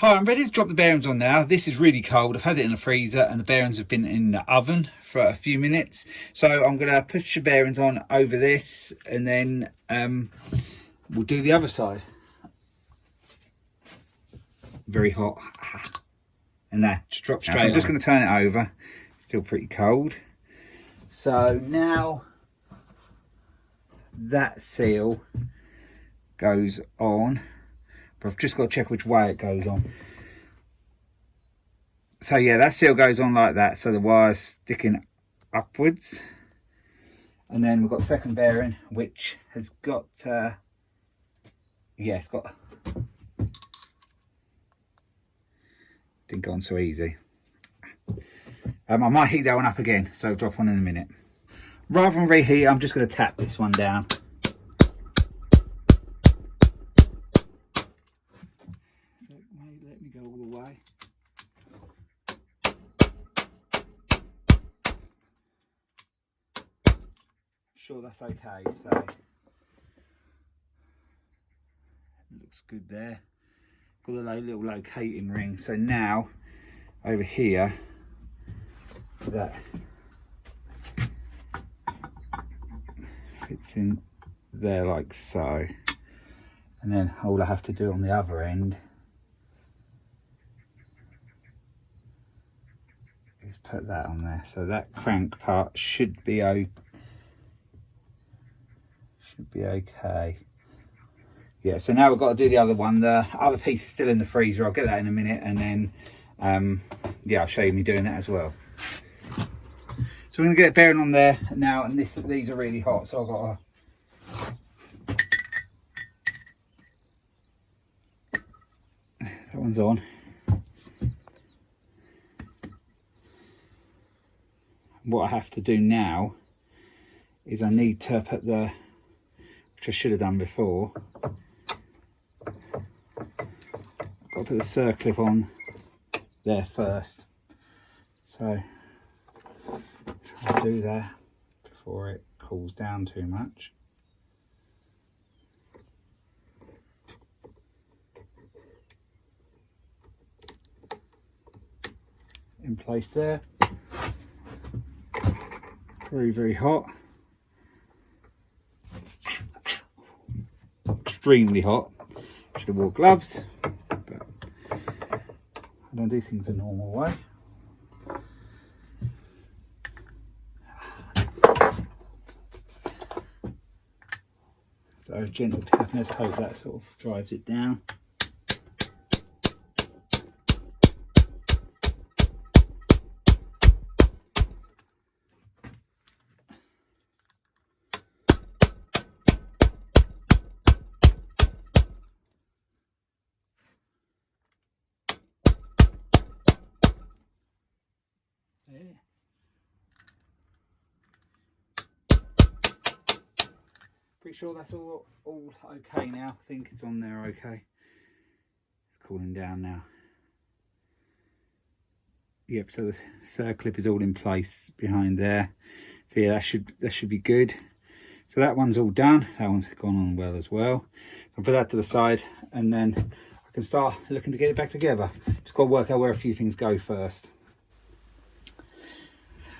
Hi, I'm ready to drop the bearings on now. This is really cold. I've had it in the freezer and the bearings have been in the oven for a few minutes. So I'm going to push the bearings on over this and then we'll do the other side. Very hot. And that just drops straight on. I'm just going to turn it over. It's still pretty cold. So now that seal goes on. But I've just got to check which way it goes on. So yeah, that seal goes on like that, so the wire's sticking upwards. And then we've got the second bearing, which has got, yeah, it's got, didn't go on so easy. I might heat that one up again, so I'll drop on in a minute. Rather than reheat, I'm just going to tap this one down. Let me go all the way. Sure that's okay, so looks good there. Got a little locating ring, so now over here that fits in there like so, and then all I have to do on the other end is put that on there, so that crank part should be okay. Yeah, so now we've got to do the other one. The other piece is still in the freezer. I'll get that in a minute, and then yeah, I'll show you me doing that as well. So we're going to get a bearing on there now, and these are really hot, so I've got to, that one's on. What I have to do now is I need to put the, which I should have done before, got to put the circlip on there first. So try to do that before it cools down too much. In place there. Very, very hot. Extremely hot. Should have wore gloves, but I don't do things the normal way. So gentle tapping, let's hope that sort of drives it down. Pretty sure that's all okay now. I think it's on there okay. It's cooling down now. Yep, so the circlip is all in place behind there. So yeah, that should be good. So that one's all done. That one's gone on well as well. I'll put that to the side, and then I can start looking to get it back together. Just got to work out where a few things go first.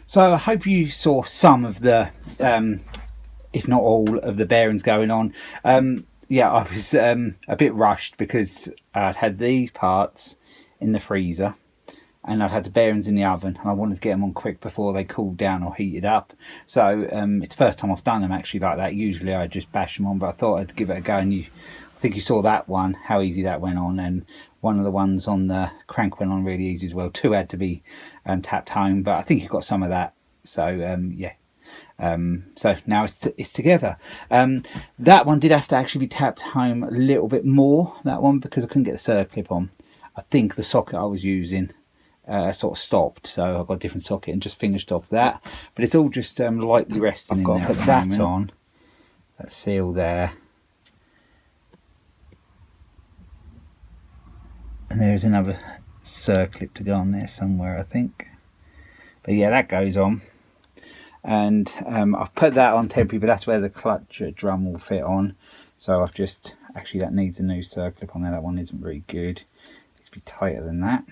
So I hope you saw some of the, if not all of the bearings going on. Yeah, I was a bit rushed because I'd had these parts in the freezer and I'd had the bearings in the oven, and I wanted to get them on quick before they cooled down or heated up. So it's the first time I've done them actually like that. Usually I just bash them on, but I thought I'd give it a go. And I think you saw that one, how easy that went on, and one of the ones on the crank went on really easy as well. Two had to be tapped home, but I think you've got some of that. So yeah, so now it's together. That one did have to actually be tapped home a little bit more, that one, because I couldn't get the circlip on. I think the socket I was using sort of stopped, so I've got a different socket and just finished off that. But it's all just lightly resting. I've got to put that on, that seal there, and there's another circlip to go on there somewhere, I think. But yeah, that goes on. And I've put that on temporary, but that's where the clutch drum will fit on. So I've just, actually that needs a new circlip on there. That one isn't very good. It's be tighter than that.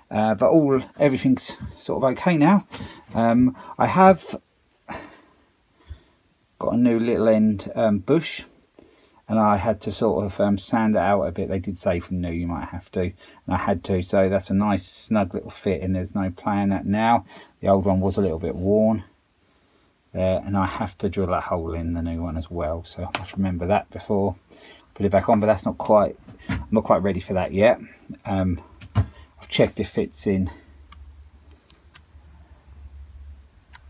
But everything's sort of okay now. I have got a new little end bush, and I had to sort of sand it out a bit. They did say from new you might have to, and I had to, so that's a nice snug little fit, and there's no playing that now. The old one was a little bit worn, and I have to drill that hole in the new one as well, so I must remember that before I put it back on. But that's not quite, I'm not quite ready for that yet. I've checked if it's in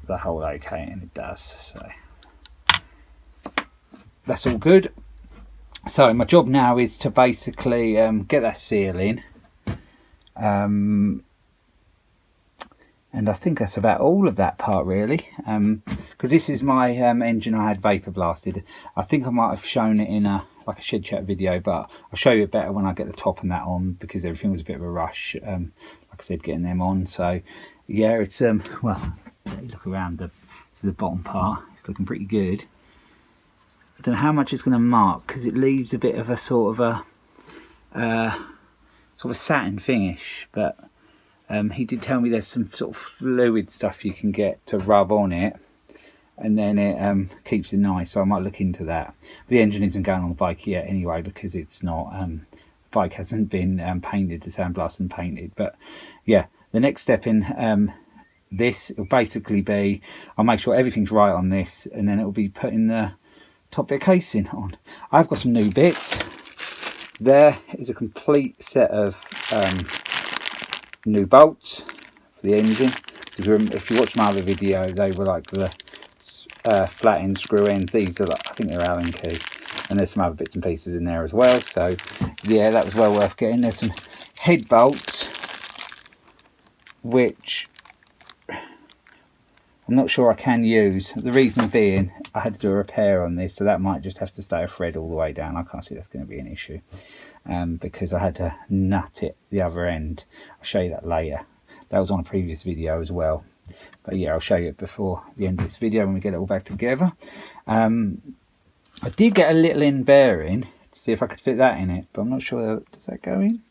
the hole okay, and it does, so that's all good. So my job now is to basically get that seal in, and I think that's about all of that part really, because this is my engine I had vapor blasted. I think I might have shown it in a shed chat video, but I'll show you it better when I get the top and that on, because everything was a bit of a rush, like I said, getting them on. So yeah, it's well, look around to the bottom part, it's looking pretty good. I don't know how much it's going to mark, because it leaves a bit of a sort of a satin finish, but he did tell me there's some sort of fluid stuff you can get to rub on it, and then it keeps it nice, so I might look into that. The engine isn't going on the bike yet anyway, because it's not, the bike hasn't been painted, the sandblasted and painted. But yeah, the next step in this will basically be, I'll make sure everything's right on this, and then it will be putting the top bit casing on. I've got some new bits. There is a complete set of new bolts for the engine. If you watch my other video, they were like the flat end screw ends. These are I think they're Allen key, and there's some other bits and pieces in there as well. So yeah, that was well worth getting. There's some head bolts which I'm not sure I can use. The reason being, I had to do a repair on this, so that might just have to stay a thread all the way down. I can't see that's going to be an issue, because I had to nut it the other end. I'll show you that later. That was on a previous video as well. But yeah, I'll show you it before the end of this video when we get it all back together. I did get a little end bearing to see if I could fit that in it, but I'm not sure. Does that go in?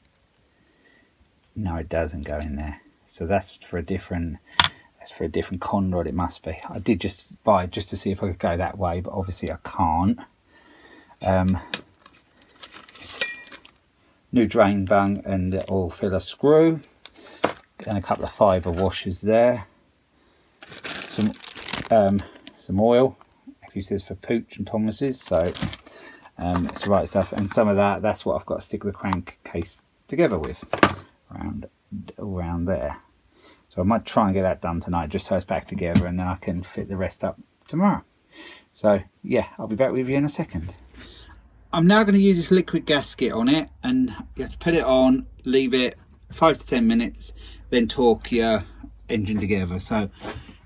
No, it doesn't go in there. So that's for a different... for a different con rod, it must be. I did just buy just to see if I could go that way, but obviously I can't. New drain bung and oil filler screw, and a couple of fibre washers there. Some oil, like you says, for Puch and Thomas's, so it's the right stuff. And some of that's what I've got to stick the crankcase together with, around there. So I might try and get that done tonight, just so it's back together, and then I can fit the rest up tomorrow. So yeah, I'll be back with you in a second. I'm now going to use this liquid gasket on it, and you have to put it on, leave it 5 to 10 minutes, then torque your engine together. So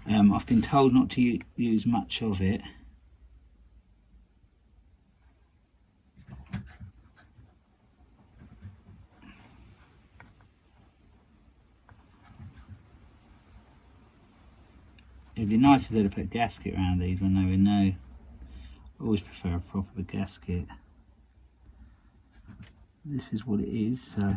I've been told not to use much of it. It'd be nice if they'd have put a gasket around these when they were new. I always prefer a proper gasket. This is what it is, so.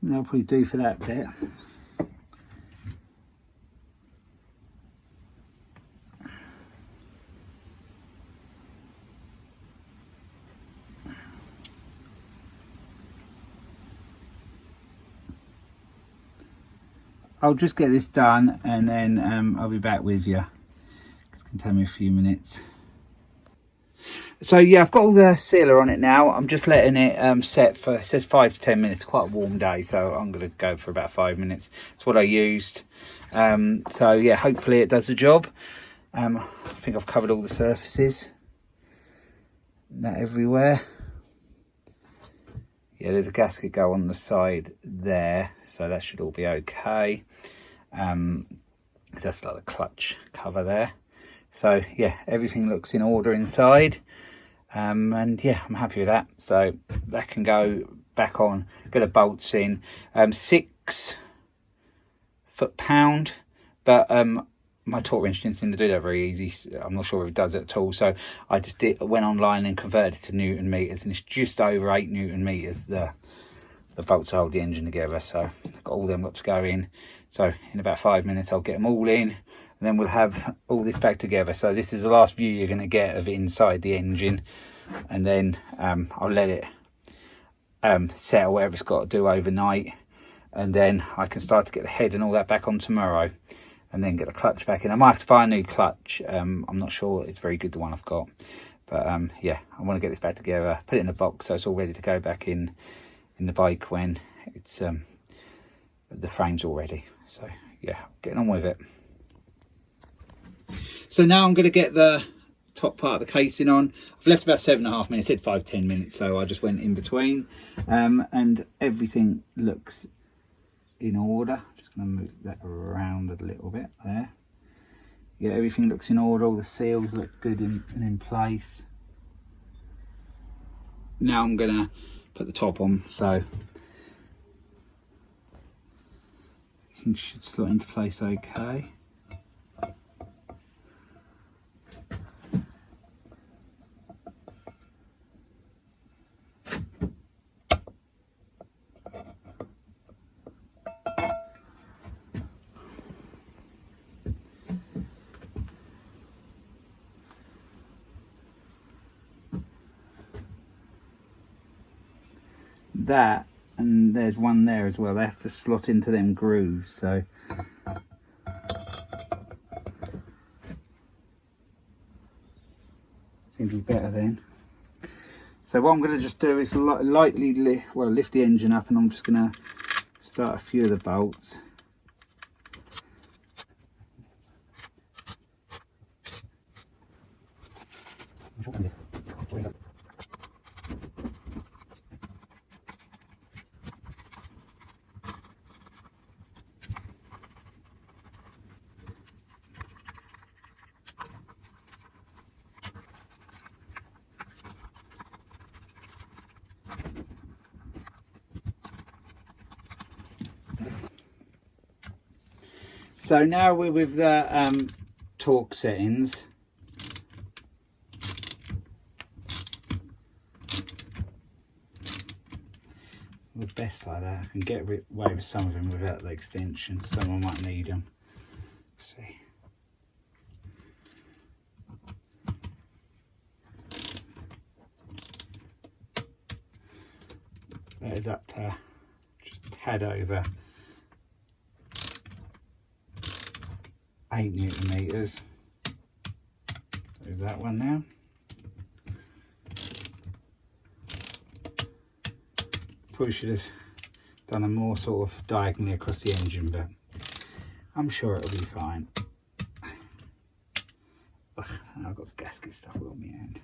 That'll probably do for that bit. I'll just get this done, and then I'll be back with you. It's going to take me a few minutes. So yeah, I've got all the sealer on it now. I'm just letting it set for, it says 5 to 10 minutes, quite a warm day, so I'm going to go for about 5 minutes. That's what I used. So yeah, hopefully it does the job. I think I've covered all the surfaces. That everywhere. Yeah, there's a gasket go on the side there, so that should all be okay. That's like the clutch cover there. So yeah, everything looks in order inside, and yeah, I'm happy with that. So that can go back on. Get the bolts in. 6 foot-pound but my torque wrench didn't seem to do that very easy. I'm not sure if it does it at all, so I just went online and converted it to Newton meters, and it's just over 8 Newton meters, the bolts hold the engine together. So I've got all them got to go in, so in about 5 minutes I'll get them all in, and then we'll have all this back together. So this is the last view you're going to get of inside the engine, and then I'll let it settle whatever it's got to do overnight, and then I can start to get the head and all that back on tomorrow, and then get the clutch back in. I might have to buy a new clutch. I'm not sure it's very good, the one I've got, but yeah, I want to get this back together, put it in a box so it's all ready to go back in the bike when it's the frame's all ready. So yeah, getting on with it. So now I'm going to get the top part of the casing on. I've left about 7.5 minutes, it said 5-10 minutes, so I just went in between, and everything looks in order. Just going to move that around a little bit there. Yeah, everything looks in order, all the seals look good and in place. Now I'm going to put the top on, so it should slot into place okay. That, and there's one there as well, they have to slot into them grooves, so seems to be better then. So what I'm going to just do is lightly lift the engine up, and I'm just going to start a few of the bolts. So now we're with the torque settings. The best like that, I can get away with some of them without the extension. Some I might need them. Let's see. That is up to just a tad over 8 Newton meters. There's that one now. Probably should have done a more sort of diagonally across the engine, but I'm sure it'll be fine. Ugh, I've got gasket stuff on my hand.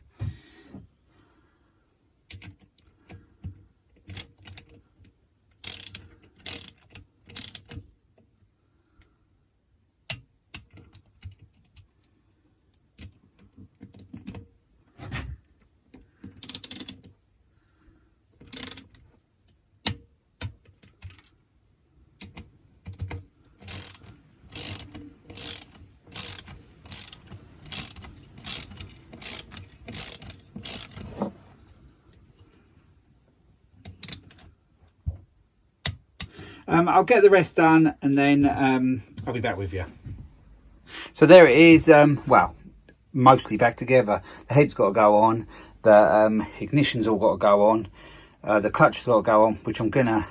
I'll get the rest done, and then I'll be back with you. So there it is, well, mostly back together. The head's got to go on, the ignition's all got to go on, the clutch has got to go on, which I'm gonna,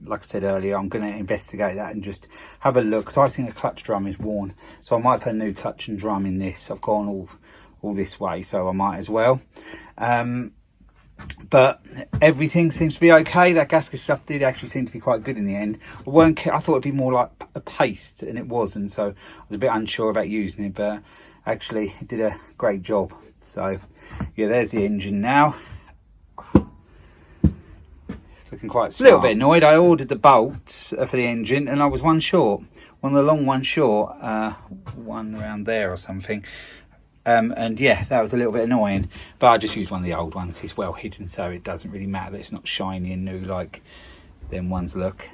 like I said earlier, I'm gonna investigate that and just have a look, because I think the clutch drum is worn, so I might put a new clutch and drum in this. I've gone all this way, so I might as well. But everything seems to be okay. That gasket stuff did actually seem to be quite good in the end. I thought it'd be more like a paste, and it wasn't, so I was a bit unsure about using it, but actually it did a great job. So yeah, there's the engine now. It's looking quite smart. A little bit annoyed. I ordered the bolts for the engine, and I was one short, one of the long ones short, one around there or something. And yeah, that was a little bit annoying, but I just used one of the old ones. It's well hidden, so it doesn't really matter that it's not shiny and new like them ones look.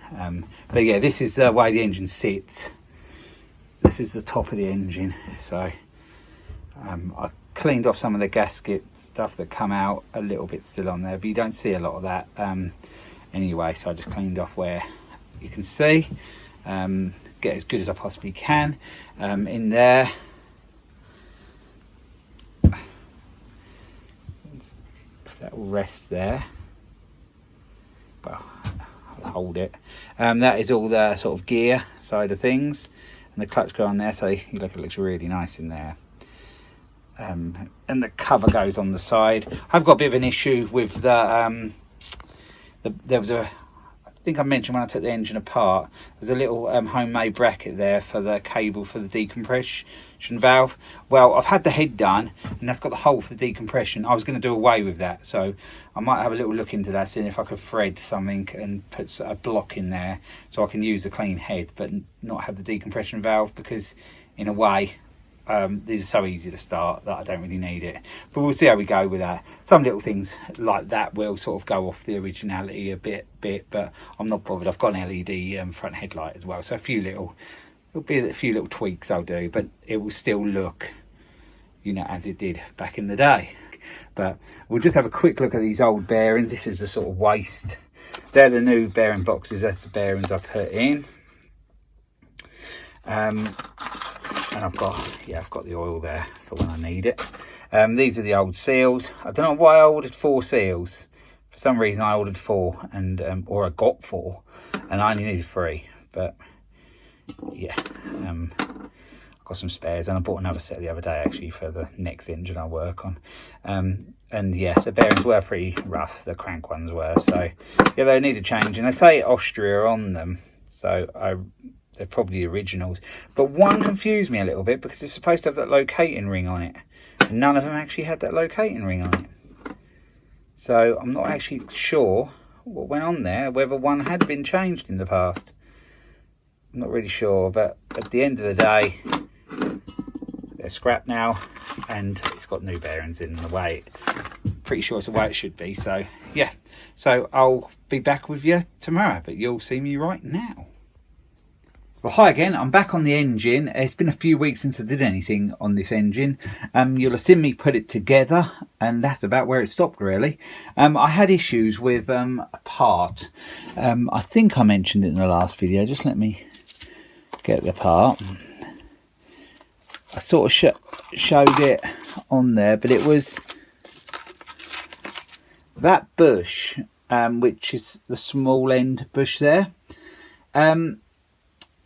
But yeah, this is the way the engine sits. this is the top of the engine. So I cleaned off some of the gasket stuff that come out, a little bit still on there, but you don't see a lot of that anyway. So I just cleaned off where you can see, get as good as I possibly can in there. That will rest there. Well, I'll hold it. That is all the sort of gear side of things, and the clutch go on there, so you look, it looks really nice in there. And the cover goes on the side. I've got a bit of an issue with the there was a, I think I mentioned when I took the engine apart, there's a little homemade bracket there for the cable for the decompression valve. Well, I've had the head done, and that's got the hole for the decompression. I was going to do away with that, so I might have a little look into that, seeing if I could thread something and put a block in there so I can use the clean head but not have the decompression valve, because in a way these are so easy to start that I don't really need it. But we'll see how we go with that. Some little things like that will sort of go off the originality a bit, but I'm not bothered. I've got an LED front headlight as well, so there'll be a few little tweaks I'll do, but it will still look, you know, as it did back in the day. But we'll just have a quick look at these old bearings. This is the sort of waste. They're the new bearing boxes. That's the bearings I put in. And I've got the oil there for when I need it. These are the old seals. I don't know why I ordered 4 seals. For some reason I ordered 4, and or I got 4, and I only needed 3. But yeah, I've got some spares, and I bought another set the other day actually for the next engine I work on. And yeah, the bearings were pretty rough, the crank ones were, so yeah, they need a change. And they say Austria on them, so they're probably originals. But one confused me a little bit, because it's supposed to have that locating ring on it, and none of them actually had that locating ring on it. So I'm not actually sure what went on there, whether one had been changed in the past. I'm not really sure, but at the end of the day, they're scrap now, and it's got new bearings in the way. Pretty sure it's the way it should be. So yeah, so I'll be back with you tomorrow, but you'll see me right now. Well, hi again. I'm back on the engine. It's been a few weeks since I did anything on this engine. You'll have seen me put it together, and that's about where it stopped really. I had issues with a part. I think I mentioned it in the last video. Just let me get the part. I sort of showed it on there, but it was that bush, which is the small end bush there.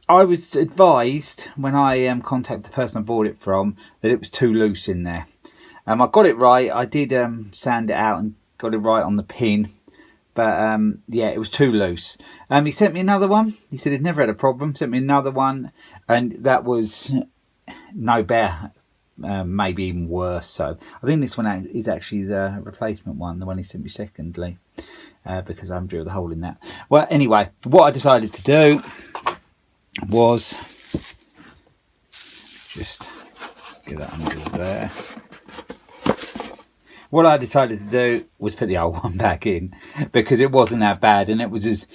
I was advised when I contacted the person I bought it from that it was too loose in there. I got it right. I did sand it out and got it right on the pin, but yeah, it was too loose. He sent me another one. He said he'd never had a problem. Sent me another one, and that was no better, maybe even worse. So I think this one is actually the replacement one, the one he sent me secondly, because I haven't drilled a hole in that. Well, anyway, what I decided to do was just get that under there. What I decided to do was put the old one back in, because it wasn't that bad, and it was as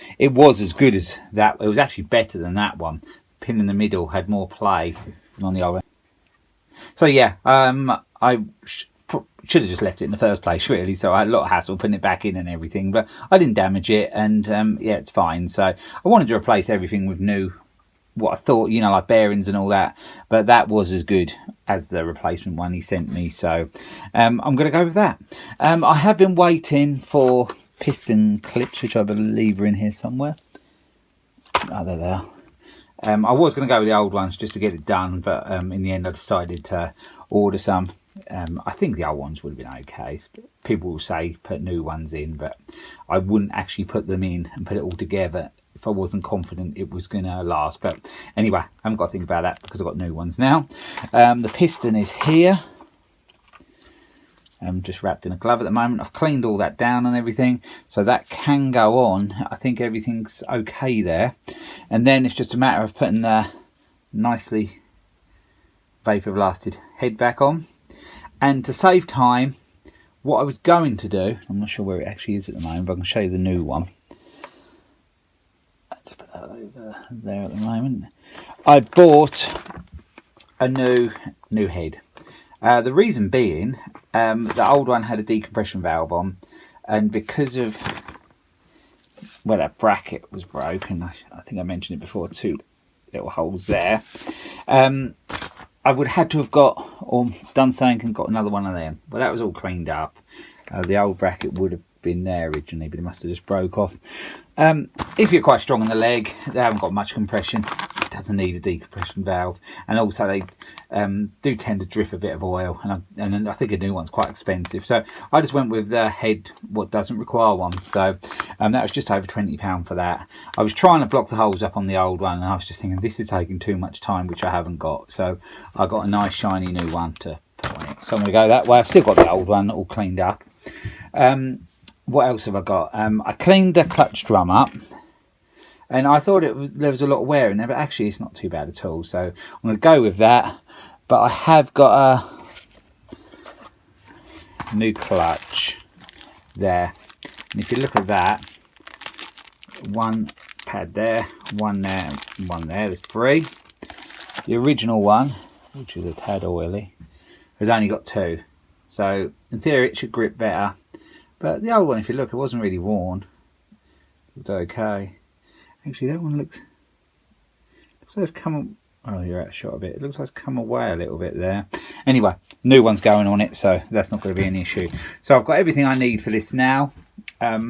good as that. It was actually better than that one. Pin in the middle had more play than on the old one. So yeah, I should have just left it in the first place really, so I had a lot of hassle putting it back in and everything, but I didn't damage it, and yeah, it's fine. So I wanted to replace everything with new, what I thought, you know, like bearings and all that, but that was as good as the replacement one he sent me, so I'm going to go with that. I have been waiting for piston clips, which I believe are in here somewhere. Oh, there they are. I was going to go with the old ones just to get it done, but in the end I decided to order some. I think the old ones would have been okay. People will say put new ones in, but I wouldn't actually put them in and put it all together if I wasn't confident it was going to last. But anyway, I haven't got to think about that because I've got new ones now. The piston is here. I'm just wrapped in a glove at the moment. I've cleaned all that down and everything, so that can go on. I think everything's okay there. And then it's just a matter of putting the nicely vapour blasted head back on. And to save time, what I was going to do, I'm not sure where it actually is at the moment, but I can show you the new one. Just put that over there at the moment. I bought a new head. The reason being, the old one had a decompression valve on, and because of that bracket was broken, I think I mentioned it before, 2 little holes there. I would have had to have got or done something and got another one of them. Well, that was all cleaned up. The old bracket would have been there originally, but it must have just broke off. If you're quite strong on the leg, they haven't got much compression. It doesn't need a decompression valve, and also they do tend to drip a bit of oil, and I think a new one's quite expensive. So I just went with the head what doesn't require one. So that was just over £20 for that. I was trying to block the holes up on the old one, and I was just thinking this is taking too much time, which I haven't got. So I got a nice shiny new one to put on it. So I'm going to go that way. I've still got the old one all cleaned up. What else have I got? I cleaned the clutch drum up, and I thought there was a lot of wear in there, but actually it's not too bad at all. So I'm going to go with that. But I have got a new clutch there, and if you look at that, one pad there, one there, and one there. There's 3. The original one, which is a tad oily, has only got 2. So in theory it should grip better. But the old one, if you look, it wasn't really worn. It looked okay. Actually, that one looks like it's come. Oh, you're out of shot a bit. It looks like it's come away a little bit there. Anyway, new one's going on it, so that's not going to be an issue. So I've got everything I need for this now. A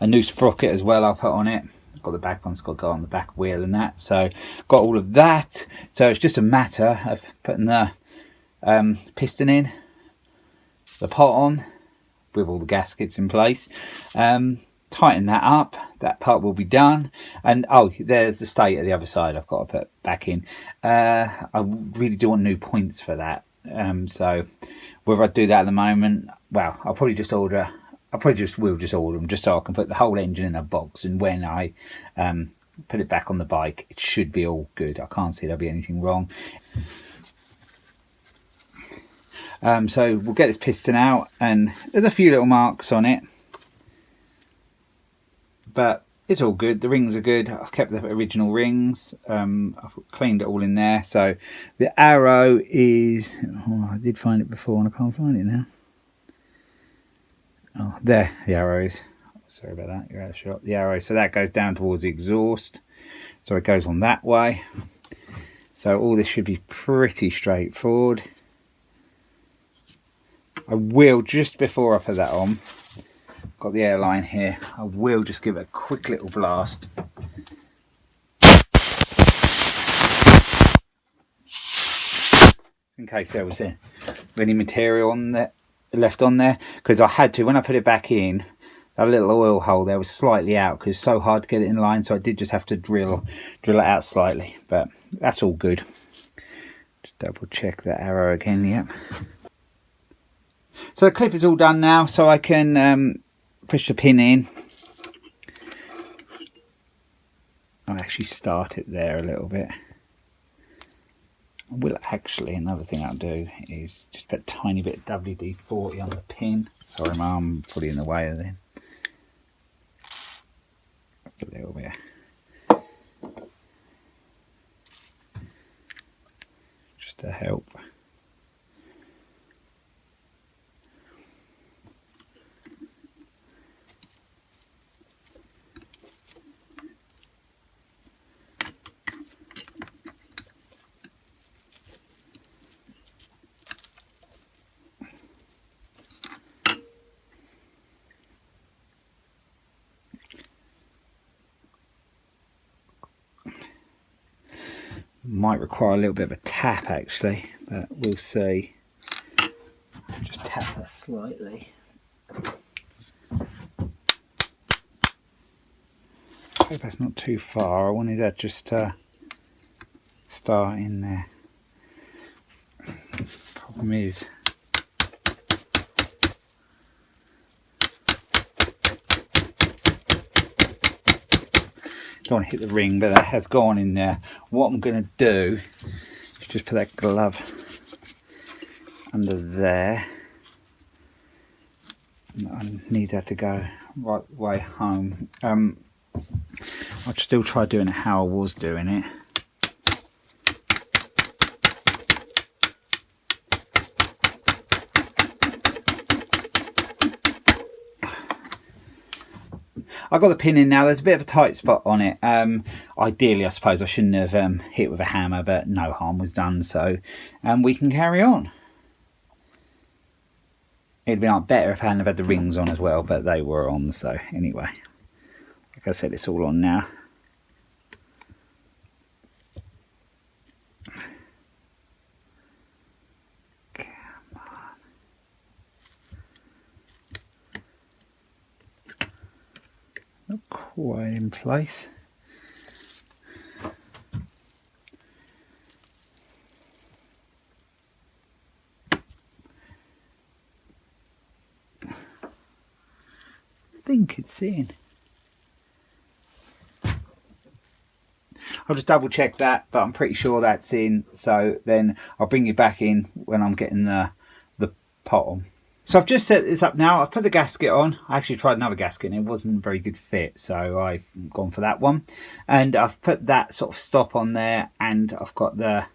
new sprocket as well I'll put on it. I've got the back one's got to go on the back wheel and that. So got all of that. So it's just a matter of putting the piston in, the pot on, with all the gaskets in place, tighten that up. That part will be done, and oh, there's the state at the other side I've got to put back in. I really do want new points for that, so whether I do that at the moment, well, I'll probably just order them just so I can put the whole engine in a box, and when I put it back on the bike it should be all good. I can't see there'll be anything wrong. So we'll get this piston out, and there's a few little marks on it, but it's all good. The rings are good. I've kept the original rings. I've cleaned it all in there. So the arrow is, I did find it before and I can't find it now. Oh, there the arrow is. Sorry about that, you're out of shot. The arrow, so that goes down towards the exhaust, so it goes on that way. So all this should be pretty straightforward. I will, just before I put that on, got the airline here, I will just give it a quick little blast. In case there was any material on there, left on there, because I had to, when I put it back in, that little oil hole there was slightly out because it's so hard to get it in line, so I did just have to drill it out slightly, but that's all good. Just double check the arrow again. Yep. So the clip is all done now, so I can push the pin in. I'll actually start it there a little bit. I will actually, another thing I'll do is just put a tiny bit of WD-40 on the pin. Sorry, Mum, put it in the way then. A little bit. Just to help. Might require a little bit of a tap actually, but we'll see. Just tap her slightly. I hope that's not too far. I wanted that just to start in there. Problem is, don't want to hit the ring, but that has gone in there. What I'm going to do is just put that glove under there. I need that to go right the way home. I'll still try doing it how I was doing it. I've got the pin in now. There's a bit of a tight spot on it. Ideally, I suppose I shouldn't have hit with a hammer, but no harm was done, so we can carry on. It'd been better if I hadn't have had the rings on as well, but they were on, so anyway. Like I said, it's all on now. Not quite in place. I think it's in. I'll just double check that, but I'm pretty sure that's in. So then I'll bring you back in when I'm getting the pot on. So I've just set this up now. I've put the gasket on. I actually tried another gasket and it wasn't a very good fit, so I've gone for that one. And I've put that sort of stop on there, and I've got the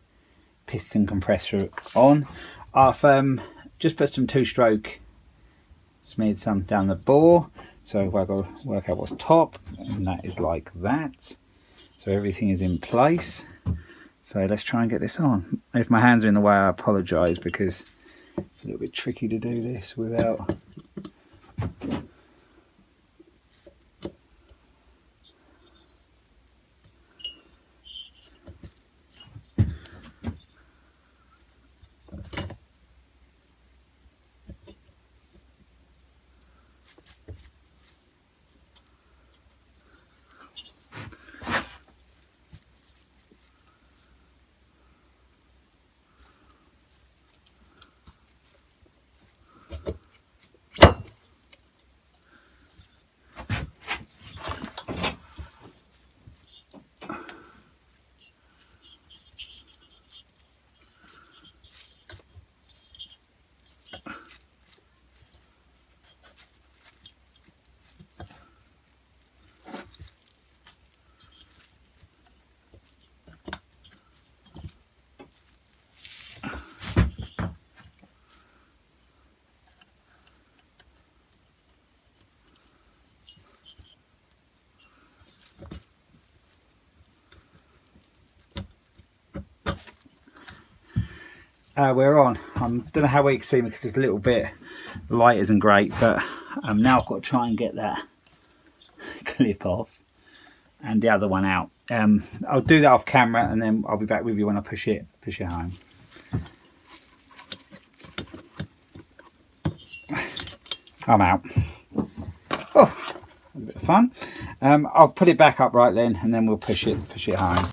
piston compressor on. I've just put some 2-stroke, smeared some down the bore. So I've got to work out what's top, and that is like that. So everything is in place. So let's try and get this on. If my hands are in the way, I apologise, because it's a little bit tricky to do this without. We're on. I don't know how well you can see me because it's a little bit, the light isn't great, but now I've got to try and get that clip off and the other one out. I'll do that off camera, and then I'll be back with you when I push it home. I'm out. Oh, a bit of fun. I'll put it back up right then, and then we'll push it home.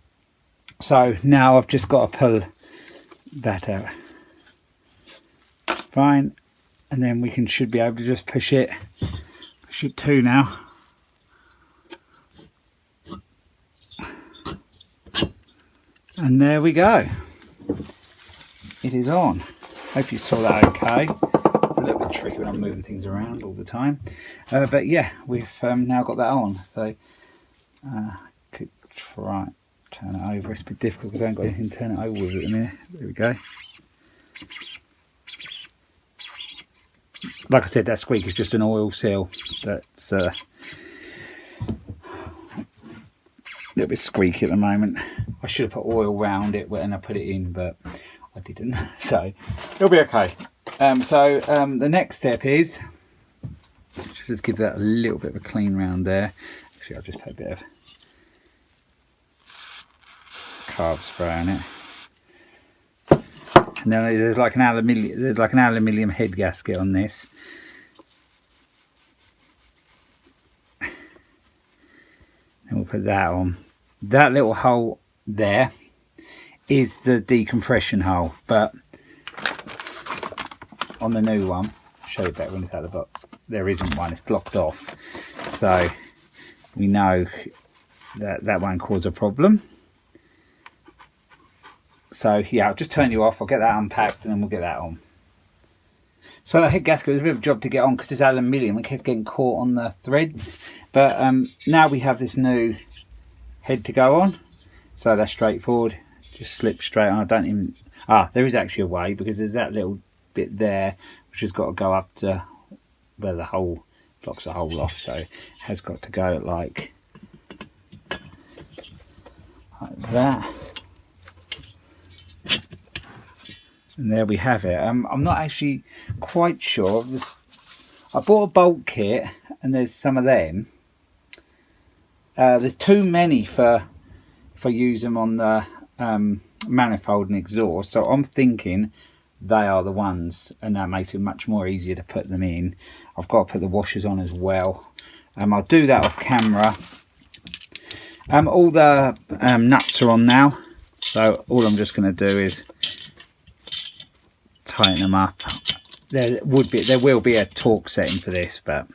So now I've just got to pull that out. Fine, and then we should be able to just push it too now. And there we go. It is on. Hope you saw that okay. It's a little bit tricky when I'm moving things around all the time. But yeah, we've now got that on. So I could try turn it over. It's a bit difficult because I haven't got anything to turn it over with at the minute. There we go. Like I said, that squeak is just an oil seal. That's a little bit squeaky at the moment. I should have put oil around it when I put it in, but I didn't. So it'll be okay. The next step is just give that a little bit of a clean round there. Actually, I'll just put a bit of carb spray on it. And then there's like an aluminium head gasket on this. And we'll put that on. That little hole there is the decompression hole, but on the new one, I'll show you better when it's out of the box, there isn't one, it's blocked off. So we know that won't cause a problem. So yeah, I'll just turn you off, I'll get that unpacked, and then we'll get that on. So that head gasket was a bit of a job to get on because it's aluminium, it kept getting caught on the threads. But now we have this new head to go on, so that's straightforward. Just slip straight on. I don't even, there is actually a way, because there's that little bit there which has got to go up to where the hole blocks the hole off, so it has got to go like that. And there we have it. I'm not actually quite sure of this. I bought a bolt kit and there's some of them. There's too many for if I use them on the manifold and exhaust, so I'm thinking they are the ones, and that makes it much more easier to put them in. I've got to put the washers on as well. I'll do that off camera. All the nuts are on now, so all I'm just going to do is tighten them up. There will be a torque setting for this, but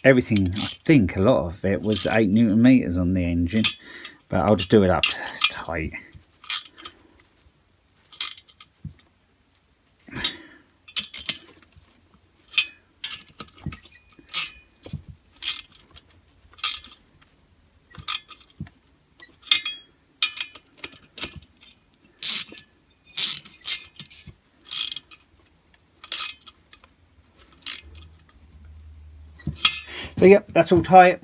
everything, I think a lot of it was 8 Newton meters on the engine, but I'll just do it up tight. So yep, that's all tight.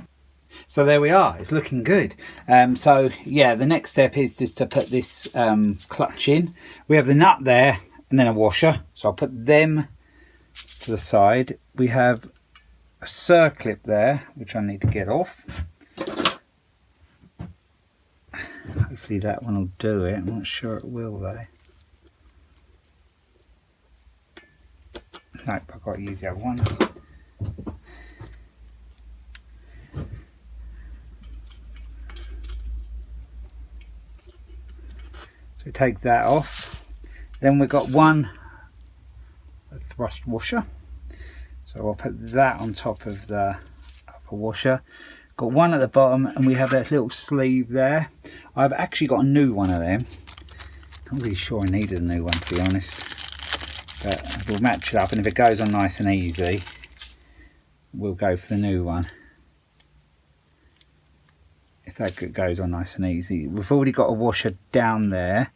So there we are, it's looking good. So yeah, the next step is just to put this clutch in. We have the nut there and then a washer, so I'll put them to the side. We have a circlip there which I need to get off. Hopefully that one will do it. I'm not sure it will though. Nope, I've got to use the other one. So we take that off. Then we've got one thrust washer. So I'll put that on top of the upper washer. Got one at the bottom, and we have that little sleeve there. I've actually got a new one of them. Not really sure I needed a new one, to be honest. But we'll match it up, and if it goes on nice and easy, we'll go for the new one. If that goes on nice and easy. We've already got a washer down there.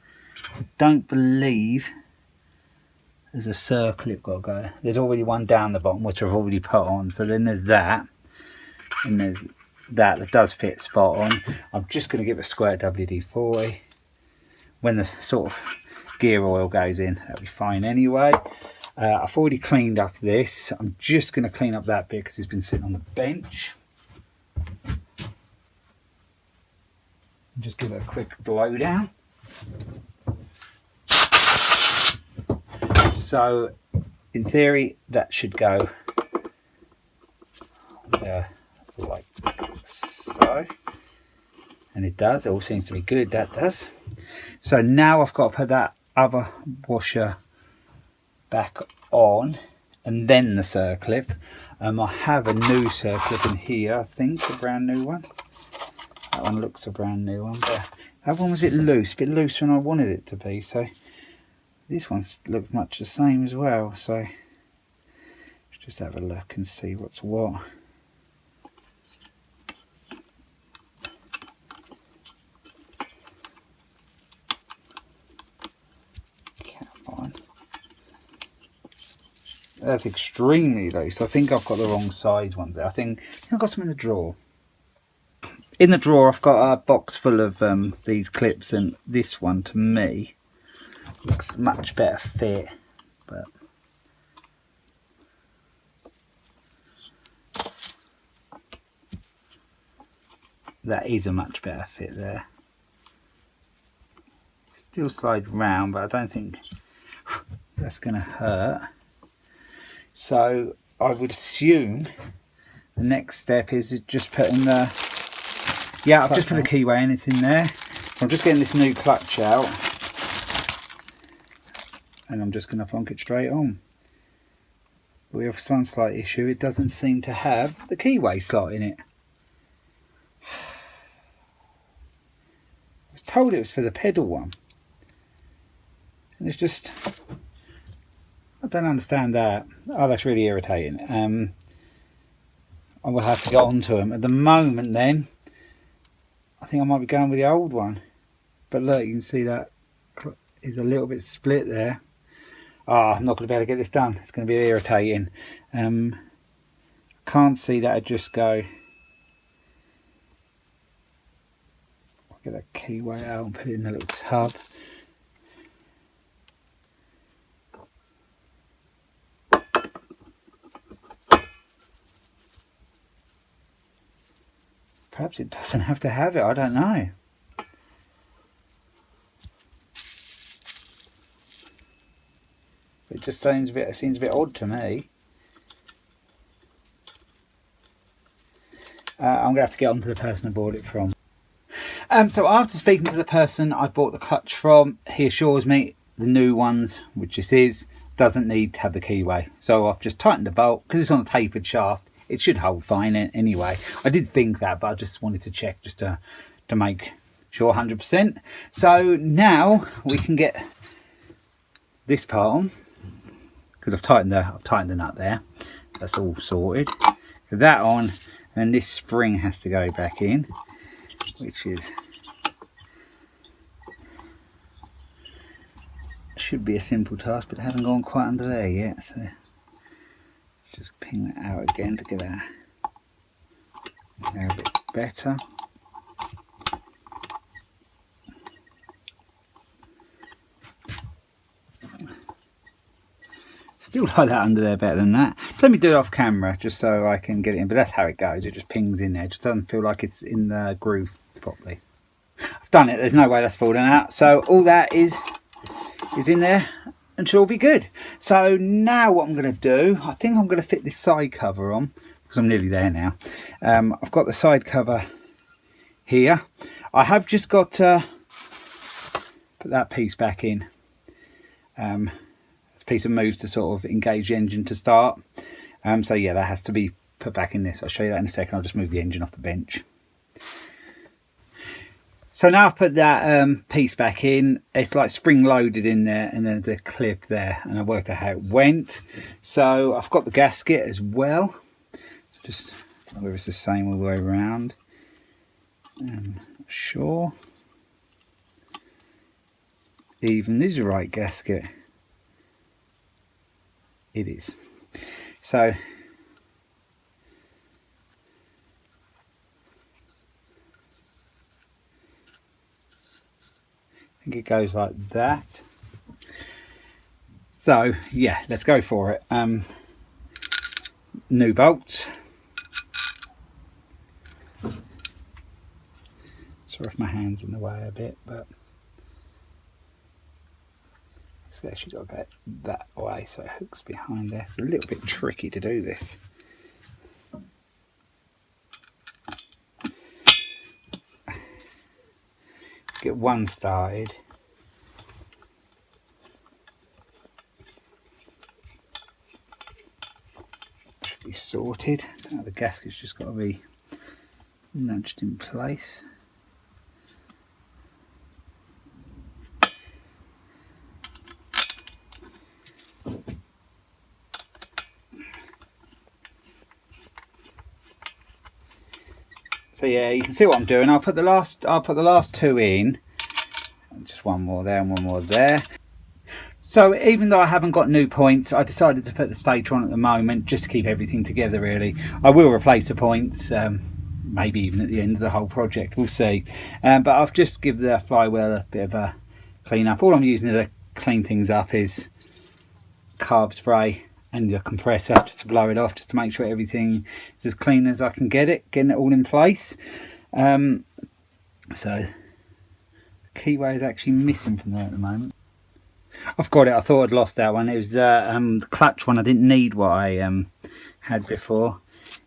I don't believe there's a circlip got to go. There's already one down the bottom which I've already put on. So then there's that, and there's that does fit spot on. I'm just going to give it a squirt WD-40. When the sort of gear oil goes in, that'll be fine anyway. I've already cleaned up this. I'm just going to clean up that bit because it's been sitting on the bench. Just give it a quick blow down. So in theory that should go there like so, and it does. It all seems to be good, that does. So now I've got to put that other washer back on, and then the circlip. I have a new circlip in here, I think, a brand new one. That one looks a brand new one, but that one was a bit looser than I wanted it to be. So this one looks much the same as well. So let's just have a look and see what's what. Come on. That's extremely loose. I think I've got the wrong size ones there. I think I've got some in the drawer. In the drawer I've got a box full of these clips, and this one to me looks much better fit, but that is a much better fit there. Still slides round, but I don't think that's going to hurt. So I would assume the next step is just putting the I've just put the keyway in, it's in there. So I'm just getting this new clutch out, and I'm just going to plonk it straight on. We have some slight issue, it doesn't seem to have the keyway slot in it. I was told it was for the pedal one, and it's just, I don't understand that. Oh, that's really irritating. I will have to get onto them. At the moment then, I think I might be going with the old one, but look, you can see that is a little bit split there. I'm not going to be able to get this done. It's going to be irritating. Can't see that. I just go. I'll get that keyway out and put it in the little tub. Perhaps it doesn't have to have it. I don't know. It just seems a bit odd to me. I'm going to have to get on to the person I bought it from. So after speaking to the person I bought the clutch from, he assures me the new ones, which this is, doesn't need to have the keyway. So I've just tightened the bolt because it's on a tapered shaft. It should hold fine anyway. I did think that, but I just wanted to check just to make sure 100%. So now we can get this part on because I've tightened the nut there. That's all sorted. Get that on, and this spring has to go back in, which is should be a simple task, but it hasn't gone quite under there yet. So just ping that out again to get that there a bit better. Still like that under there better than that. Let me do it off camera just so I can get it in, but that's how it goes. It just pings in there. It just doesn't feel like it's in the groove properly. I've done it. There's no way that's falling out. So all that is in there and should all be good. So now what I'm going to do, I think I'm going to fit this side cover on because I'm nearly there now. I've got the side cover here. I have just got to put that piece back in. This piece of moves to sort of engage the engine to start. So yeah, that has to be put back in this. I'll show you that in a second. I'll just move the engine off the bench. So now I've put that piece back in. It's like spring loaded in there, and then there's a clip there, and I worked out how it went. So I've got the gasket as well. Just whether it's the same all the way around. Not sure. Even is the right gasket. It is. So I think it goes like that. So yeah, let's go for it. New bolts. Sorry if my hand's in the way a bit, but it's actually got to go that way so it hooks behind there. It's a little bit tricky to do this. Get one started. Should be sorted. Now the gasket's just got to be nudged in place. So yeah, you can see what I'm doing. I'll put the last two in, just one more there and one more there. So even though I haven't got new points, I decided to put the stator on at the moment just to keep everything together really. I will replace the points, maybe even at the end of the whole project, we'll see. But I've just give the flywheel a bit of a clean up. All I'm using to clean things up is carb spray and the compressor just to blow it off, just to make sure everything is as clean as I can get it, getting it all in place. So the keyway is actually missing from there at the moment. I've got it. I thought I'd lost that one. It was the clutch one. I didn't need what I had before.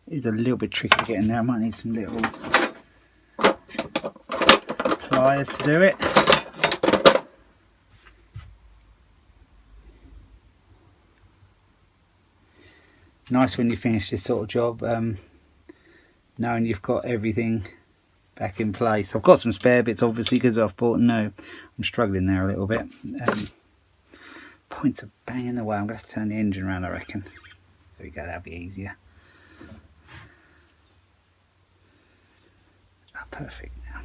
It's a little bit tricky to get in there. I might need some little pliers to do it. Nice when you finish this sort of job, knowing you've got everything back in place. I've got some spare bits obviously because I've bought new. I'm struggling there a little bit. Points are banging the way. I'm going to have to turn the engine around, I reckon. There we go, that'll be easier. Oh, perfect now.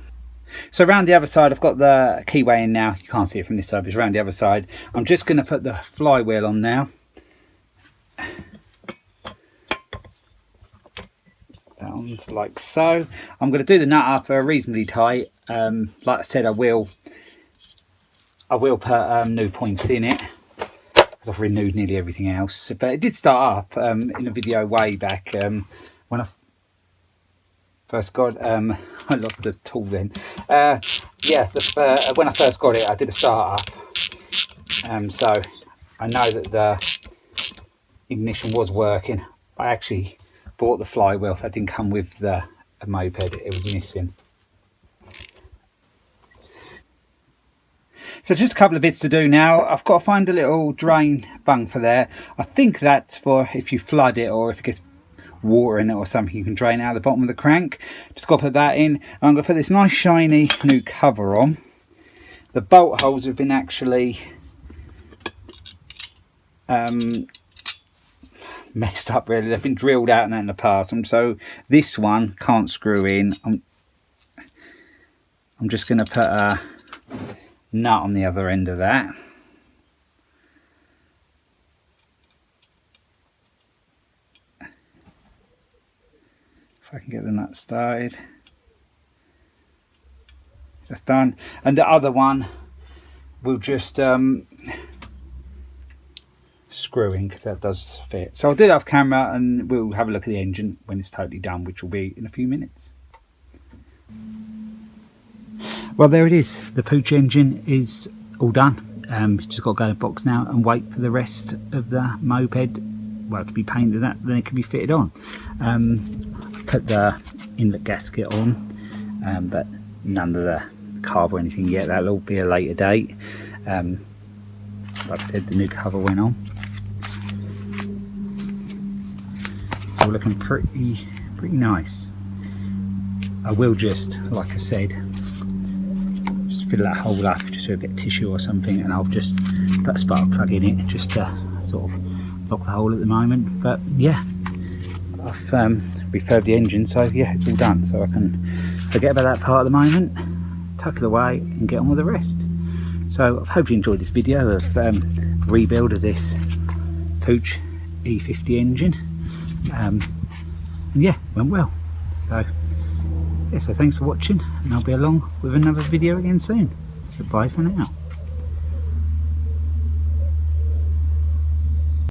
So around the other side, I've got the keyway in now. You can't see it from this side, but it's around the other side. I'm just going to put the flywheel on now. buttons like so. I'm going to do the nut up reasonably tight. Like I said, I will put new points in it because I've renewed nearly everything else. But it did start up in a video way back when I first got I lost the tool then. Yeah, when I first got it, I did a start up. So I know that the ignition was working. I actually bought the flywheel that didn't come with the moped, it was missing. So just a couple of bits to do now. I've got to find a little drain bung for there. I think that's for if you flood it or if it gets water in it or something, you can drain it out the bottom of the crank. Just got to put that in. I'm going to put this nice shiny new cover on. The bolt holes have been actually messed up really. They've been drilled out and that in the past, and so this one can't screw in. I'm just going to put a nut on the other end of that. If I can get the nut started. That's done. And the other one will just screw in because that does fit. So I'll do that off camera and we'll have a look at the engine when it's totally done, which will be in a few minutes. Well, there it is. The Puch engine is all done. Just got to go to the box now and wait for the rest of the moped, well, to be painted up, then it can be fitted on. I've put the inlet gasket on, but none of the carb or anything yet. That'll all be a later date. Like I said, the new cover went on. It's all looking pretty nice. I will just, like I said, just fill that hole up just with a bit of tissue or something, and I'll just put a spark plug in it just to sort of block the hole at the moment. But yeah, I've refurbed the engine, so yeah, it's all done. So I can forget about that part at the moment, tuck it away and get on with the rest. So I hope you enjoyed this video of rebuild of this Puch E50 engine. And yeah, went well. So yeah, so thanks for watching, and I'll be along with another video again soon. So bye for now.